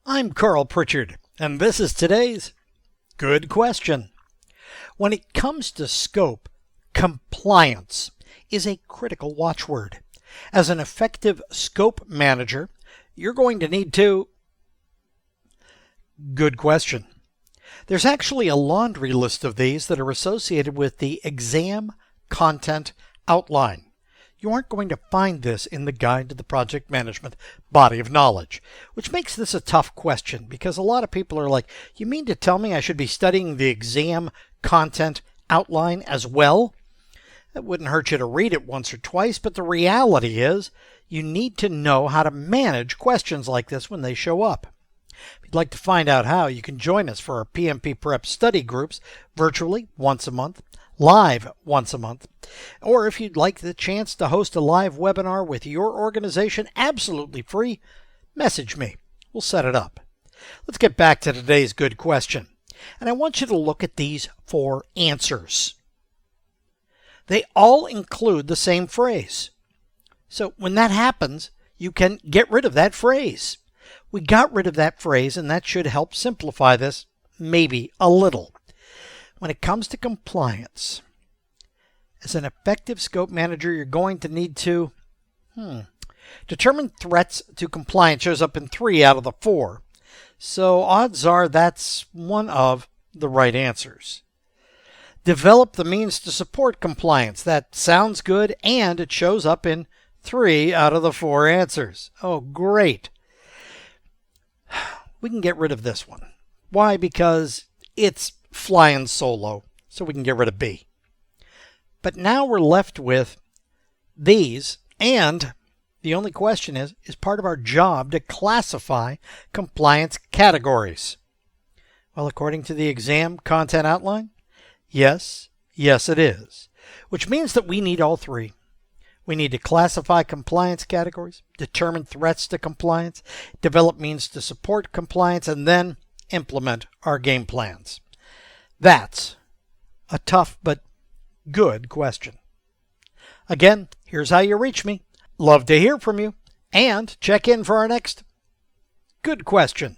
I'm Carl Pritchard, and this is today's Good Question. When it comes to scope, compliance is a critical watchword. As an effective scope manager, you're going to need to... Good question. There's actually a laundry list of these that are associated with the exam content outline. You aren't going to find this in the Guide to the Project Management Body of Knowledge, which makes this a tough question because a lot of people are like, you mean to tell me I should be studying the exam content outline as well? It wouldn't hurt you to read it once or twice, but the reality is you need to know how to manage questions like this when they show up. If you'd like to find out how, you can join us for our PMP Prep study groups virtually once a month, live once a month, or if you'd like the chance to host a live webinar with your organization absolutely free, message me. We'll set it up. Let's get back to today's good question. And I want you to look at these 4 answers. They all include the same phrase. So when that happens, you can get rid of that phrase. We got rid of that phrase, and that should help simplify this maybe a little. When it comes to compliance, as an effective scope manager, you're going to need to determine threats to compliance. Shows up in 3 out of the 4. So odds are that's one of the right answers. Develop the means to support compliance. That sounds good, and it shows up in 3 out of the 4 answers. Oh, great. We can get rid of this one. Why? Because it's flying solo, so we can get rid of B. But now we're left with these, and the only question is part of our job to classify compliance categories? Well, according to the exam content outline, yes, it is, which means that we need all 3. We need to classify compliance categories, determine threats to compliance, develop means to support compliance, and then implement our game plans. That's a tough but good question. Again, here's how you reach me. Love to hear from you, and check in for our next good question.